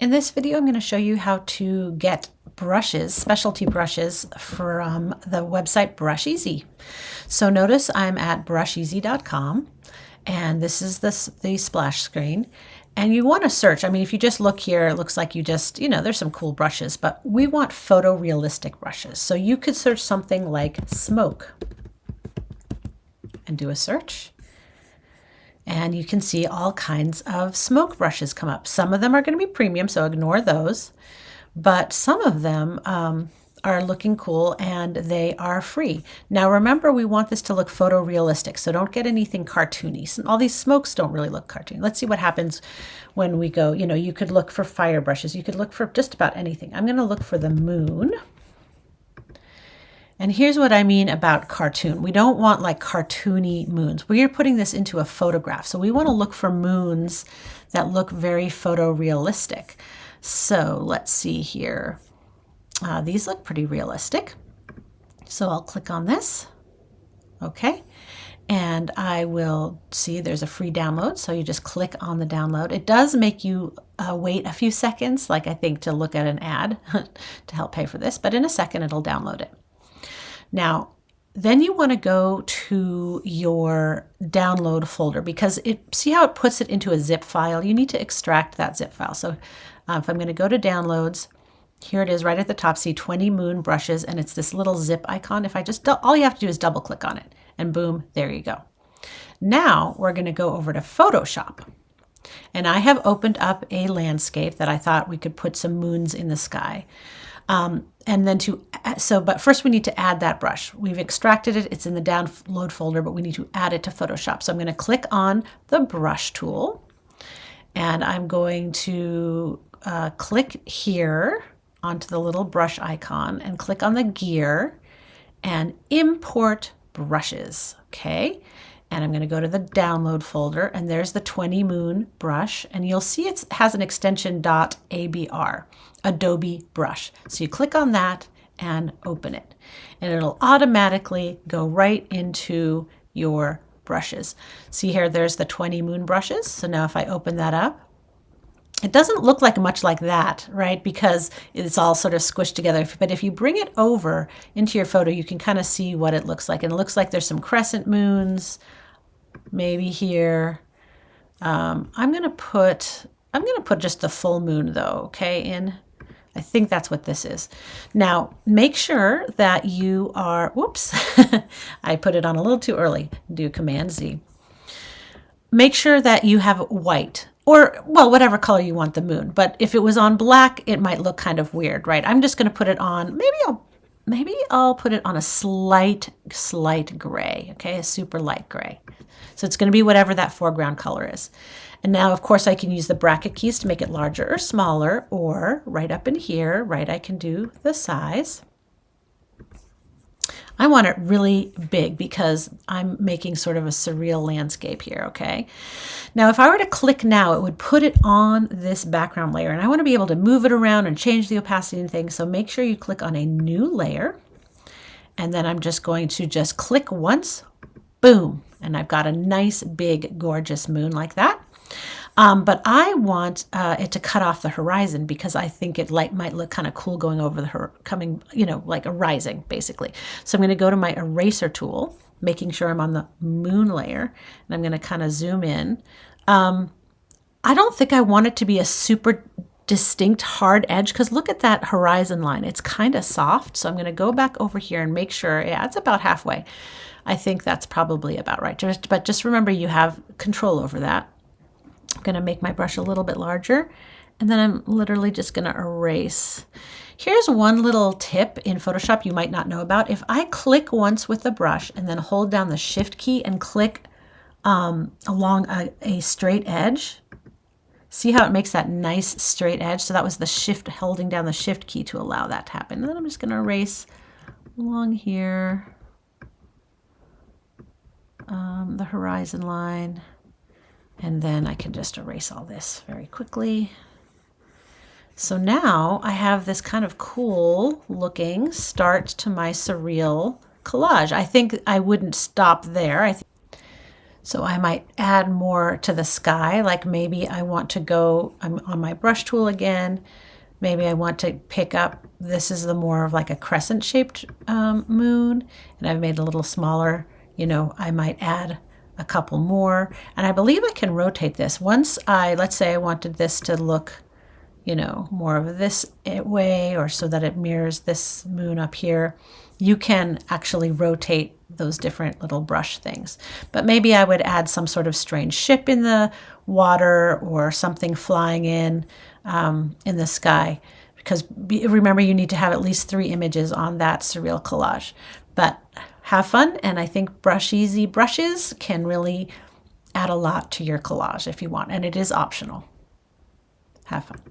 In this video, I'm going to show you how to get brushes, specialty brushes from the website Brusheezy. So notice I'm at brusheezy.com, and this is the splash screen. And you want to search. I mean, if you just look here, it looks like you just, there's some cool brushes, but we want photorealistic brushes. So you could search something like smoke and do a search. And you can see all kinds of smoke brushes come up. Some of them are going to be premium, so ignore those. But some of them are looking cool and they are free. Now remember, we want this to look photorealistic, so don't get anything cartoony. All these smokes don't really look cartoony. Let's see what happens when we go, you could look for fire brushes. You could look for just about anything. I'm going to look for the moon. And here's what I mean about cartoon. We don't want like cartoony moons. We're putting this into a photograph. So we want to look for moons that look very photorealistic. So let's see here. These look pretty realistic. So I'll click on this. Okay. And I will see there's a free download. So you just click on the download. It does make you wait a few seconds, like I think to look at an ad to help pay for this. But in a second, it'll download it. Now, then you want to go to your download folder because see how it puts it into a zip file? You need to extract that zip file. So if I'm going to go to downloads, here it is right at the top. See 20 moon brushes, and it's this little zip icon. If I just, all you have to do is double click on it and boom, there you go. Now we're going to go over to Photoshop. And I have opened up a landscape that I thought we could put some moons in the sky. And then but first we need to add that brush. We've extracted it. It's in the download folder, but we need to add it to Photoshop. So I'm going to click on the brush tool and I'm going to click here onto the little brush icon and click on the gear and import brushes. Okay. And I'm going to go to the download folder and there's the 20 moon brush and you'll see it has an extension .abr, Adobe brush. So you click on that and open it and it'll automatically go right into your brushes. See here, there's the 20 moon brushes. So now if I open that up, it doesn't look like much like that, right? Because it's all sort of squished together. But if you bring it over into your photo, you can kind of see what it looks like. And it looks like there's some crescent moons, maybe here. I'm gonna put just the full moon though, okay? I think that's what this is. Now, make sure that you are, whoops, I put it on a little too early. Do Command Z. Make sure that you have white or, well, whatever color you want the moon. But if it was on black, it might look kind of weird, right? I'm just going to put it on, maybe I'll put it on a slight gray, okay? A super light gray. So it's going to be whatever that foreground color is. And now, of course, I can use the bracket keys to make it larger or smaller, or right up in here, right, I can do the size. I want it really big because I'm making sort of a surreal landscape here, okay? Now, if I were to click now, it would put it on this background layer, and I want to be able to move it around and change the opacity and things, so make sure you click on a new layer, and then I'm just going to just click once, boom, and I've got a nice, big, gorgeous moon like that. But I want it to cut off the horizon because I think it might look kind of cool going over like a rising basically. So I'm going to go to my eraser tool, making sure I'm on the moon layer, and I'm going to kind of zoom in. I don't think I want it to be a super distinct hard edge because look at that horizon line. It's kind of soft. So I'm going to go back over here and make sure, yeah, it's about halfway. I think that's probably about right. But just remember you have control over that. I'm going to make my brush a little bit larger, and then I'm literally just going to erase. Here's one little tip in Photoshop you might not know about. If I click once with the brush and then hold down the Shift key and click along a straight edge, see how it makes that nice straight edge? So that was the Shift, holding down the Shift key to allow that to happen. And then I'm just going to erase along here the horizon line. And then I can just erase all this very quickly. So now I have this kind of cool looking start to my surreal collage. I think I wouldn't stop there. So I might add more to the sky, like maybe I want to go, I'm on my brush tool again, maybe I want to pick up, this is the more of like a crescent shaped moon, and I've made it a little smaller, you know, I might add a couple more, and I believe I can rotate this. Once let's say I wanted this to look, you know, more of this way, or so that it mirrors this moon up here, you can actually rotate those different little brush things. But maybe I would add some sort of strange ship in the water or something flying in the sky, because remember, you need to have at least 3 images on that surreal collage. But have fun, and I think Brusheezy brushes can really add a lot to your collage if you want, and it is optional. Have fun.